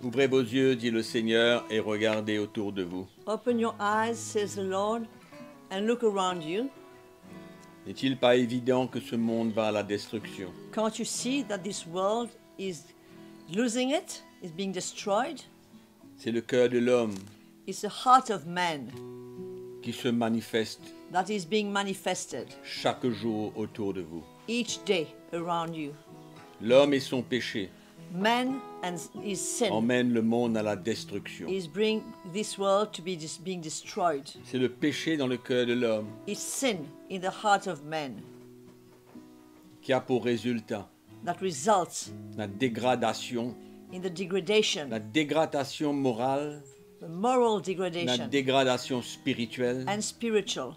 Ouvrez vos yeux, dit le Seigneur, et regardez autour de vous. Open your eyes, says the Lord, and look around you. N'est-il pas évident que ce monde va à la destruction? Can't you see that this world is losing it, is being destroyed? C'est le cœur de l'homme It's the heart of man qui se manifeste that is being manifested chaque jour autour de vous. each day around you. L'homme et son péché Man and his sin emmènent le monde à la destruction. is bring this world to be being destroyed. C'est le péché dans le cœur de l'homme It's sin in the heart of man qui a pour résultat that results la dégradation in the degradation, morale, the moral la degradation dégradation spirituelle and spiritual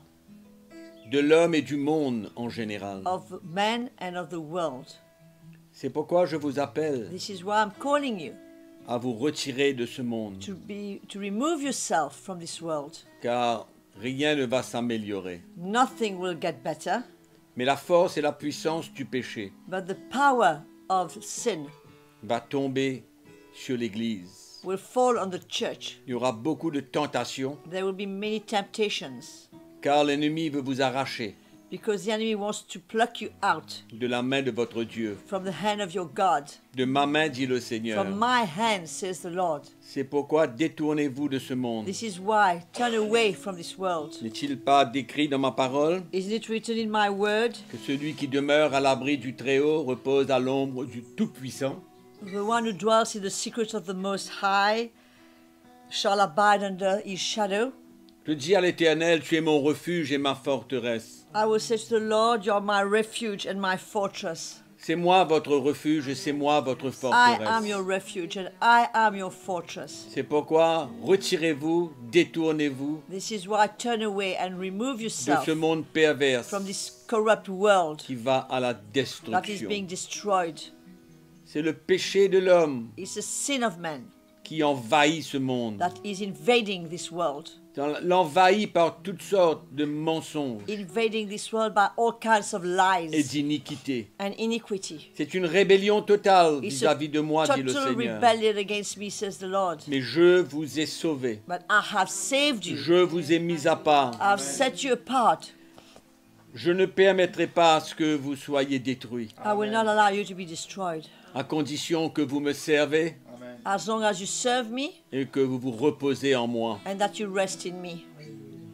de l'homme et du monde en général. of man and of the world. C'est pourquoi je vous appelle This is why I'm calling you à vous retirer de ce monde, to remove yourself from this world. car rien ne va s'améliorer. Nothing will get better, Mais la force et la puissance du péché but the power of sin va tomber sur l'Église. will fall on the church. Il y aura beaucoup de tentations, There will be many temptations car l'ennemi veut vous arracher because the enemy wants to pluck you out de la main de votre Dieu. from the hand of your God. De ma main, dit le Seigneur. From my hand, says the Lord. C'est pourquoi détournez-vous de ce monde. This is why turn away from this world. N'est-il pas décrit dans ma parole Isn't it written in my word? que celui qui demeure à l'abri du Très-Haut repose à l'ombre du Tout-Puissant? The one who dwells in the secret of the Most High shall abide under his shadow. Je dis à l'Éternel, tu es mon refuge et ma forteresse. I will say to the Lord, you are my refuge and my fortress. C'est moi votre refuge et c'est moi votre I am your forteresse. refuge and I am your fortress. C'est pourquoi retirez-vous, détournez-vous This is why turn away and remove de yourself ce monde pervers from this corrupt world qui va à la that is destruction. being destroyed. C'est le péché de l'homme It's the sin of man qui envahit ce monde. that is invading this world. L'envahit par toutes sortes de mensonges Invading this world by all kinds of et lies d'iniquités. and iniquity. C'est une rébellion totale It's vis-à-vis de moi, dit le total Seigneur. rebellion against me, says the Lord. Mais je vous ai sauvé. But I have saved you. Je vous ai mis à part. I've set you apart. Je ne permettrai pas à ce que vous soyez détruits, I will not allow you to be destroyed. à condition que vous me servez As long as you serve me et que vous vous reposez en moi. and that you rest in me.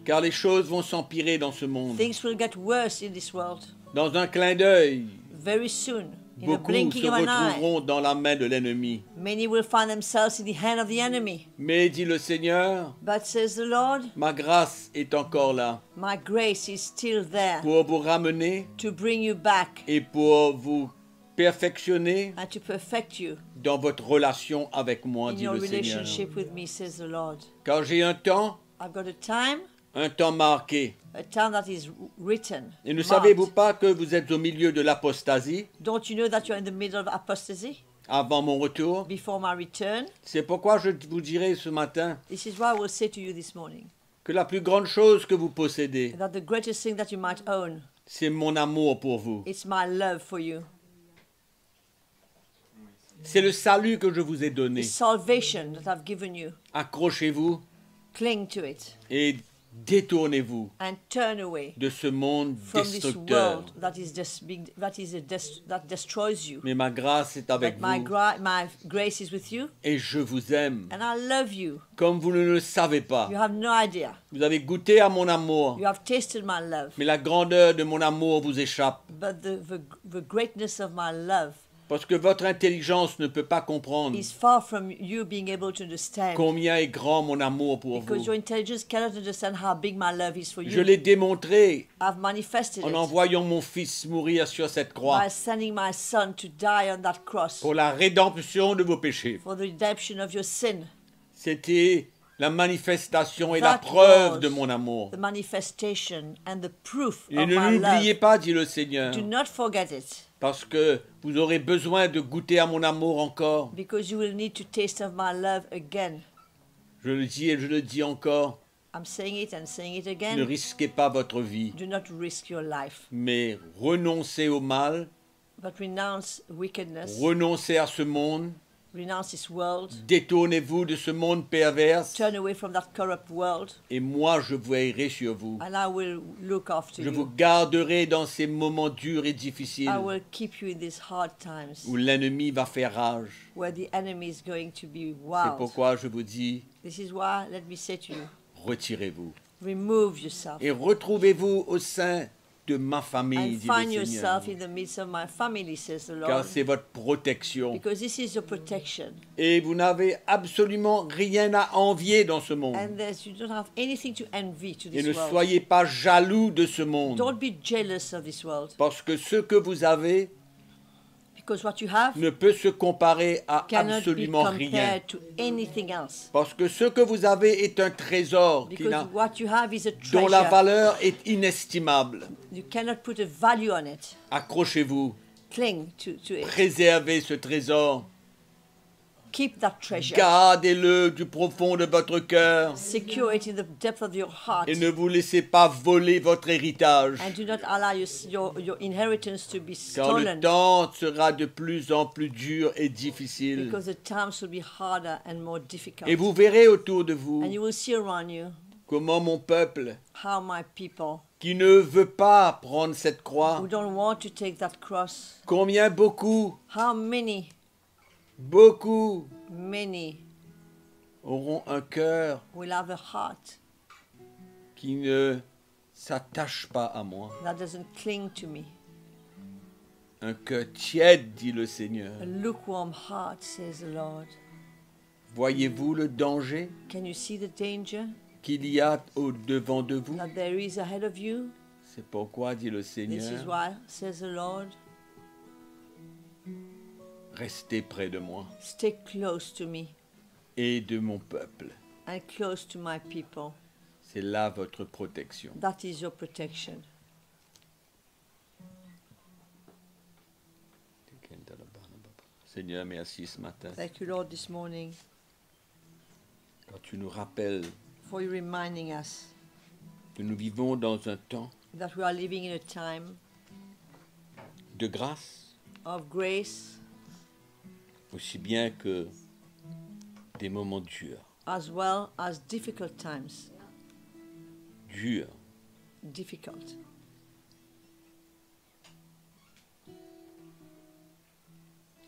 Car les choses vont s'empirer dans ce monde. Things will get worse in this world. Dans un clin d'œil, Very soon, in the beaucoup blinking se of an eye, retrouveront dans la main de l'ennemi. many will find themselves in the hand of the enemy. Mais, dit le Seigneur, But says the Lord, ma grâce est encore là my grace is still there pour vous ramener to bring you back et pour vous perfectionner and to perfect you dans votre relation avec moi, in dit your le Seigneur. relationship with me, says the Lord. Car j'ai un temps I've got un temps marqué. a time that is written. Et ne marked. savez-vous pas que vous êtes au milieu de l'apostasie Don't you know that you're in the middle of apostasy avant mon retour? before my return? C'est pourquoi je vous dirai ce matin This is why I will say to you this morning que la plus grande chose que vous possédez, that the greatest thing that you might own, c'est mon amour pour vous. it's my love for you. C'est le salut que je vous ai donné. It's salvation that I've given you. Accrochez-vous Cling to it et détournez-vous and turn away de ce monde from this destructeur. world that destroys you. Mais ma grâce est avec But my, vous my grace is with you et je vous aime and I love you. comme vous ne le savez pas. You have no idea. Vous avez goûté à mon amour, You have tasted my love. mais la grandeur de mon amour vous échappe But the greatness of my love parce que votre intelligence ne peut pas comprendre is far from you being able to understand. combien est grand mon amour pour Because vous. your intelligence cannot understand how big my love is for Je you. l'ai démontré I've manifested en it envoyant mon fils mourir sur cette croix by sending my son to die on that cross pour la rédemption de vos péchés. for the redemption of your sin. C'était la manifestation et la That preuve was de mon amour. the manifestation and the proof Et of ne my l'oubliez love. pas, dit le Seigneur, Do not forget it, parce que vous aurez besoin de goûter à mon amour encore. because you will need to taste of my love again. Je le dis et je le dis encore, I'm saying it and saying it ne again. risquez pas votre vie, Do not risk your life, mais renoncez au mal, but renounce wickedness, renoncez à ce monde Renounce this world. Détournez-vous de ce monde pervers Turn away from that corrupt world, et moi je veillerai sur vous. and I will look after Je vous you. garderai dans ces moments durs et difficiles I will keep you in these hard times où l'ennemi va faire rage. where the enemy is going to be C'est wild. pourquoi je vous dis, This is why, let me say to you, retirez-vous remove yourself et retrouvez-vous au sein de ma famille, and dit find le Seigneur, yourself in the midst of my family, says the car Lord, c'est votre protection. because this is your protection. Et vous n'avez absolument rien à envier dans ce monde. And you don't have anything to envy to Et this ne world. soyez pas jaloux de ce monde, Don't be jealous of this world, parce que ce que vous avez because what you have ne peut se comparer à cannot be absolument rien. compared to anything else. Parce que ce que vous avez est un trésor Because what you have is a dont la treasure. valeur est inestimable. You cannot put a value on it. Accrochez-vous, Cling to it. préservez ce trésor, Keep that treasure. gardez-le du profond de votre cœur Secure it in the depth of your heart. et ne vous laissez pas voler votre héritage, And do not allow your inheritance to be car le stolen. temps sera de plus en plus dur et difficile. Because the times will be harder and more difficult. Et vous verrez autour de vous And you will see around you comment mon peuple, how my people qui ne veut pas prendre cette croix, who don't want to take that cross, combien how many auront un cœur will have a heart qui ne s'attache pas à moi. that doesn't cling to me. Un cœur tiède, dit le Seigneur. A lukewarm heart, says the Lord. Voyez-vous le danger Can you see the danger qu'il y a au-devant de vous? that there is ahead of you? C'est pourquoi, dit le This is Seigneur, why, says the Lord, restez près de moi stay close to me et de mon peuple. and close to my people. C'est là votre protection. That is your protection. Seigneur, merci ce matin. Thank you, Lord, this morning Quand tu nous rappelles for you reminding us que nous vivons dans un temps that we are living in a time de grâce, of grace aussi bien que des moments durs. as well as difficult times. Durs. Difficult.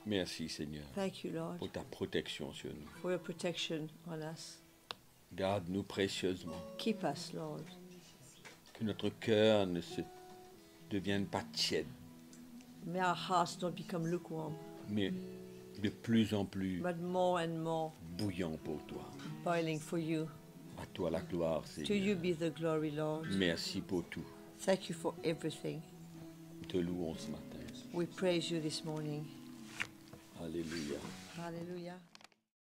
Merci Seigneur Thank you, Lord, pour ta protection sur nous. for your protection on us. Garde-nous précieusement. Keep us, Lord. Que notre cœur ne se devienne pas tiède, May our hearts not become lukewarm, mais de plus en plus but more and more bouillant pour toi. boiling for you. À toi la gloire, To Seigneur. you be the glory, Lord. Merci pour tout. Thank you for everything. Te louons ce matin. We praise you this morning. Alléluia. Hallelujah.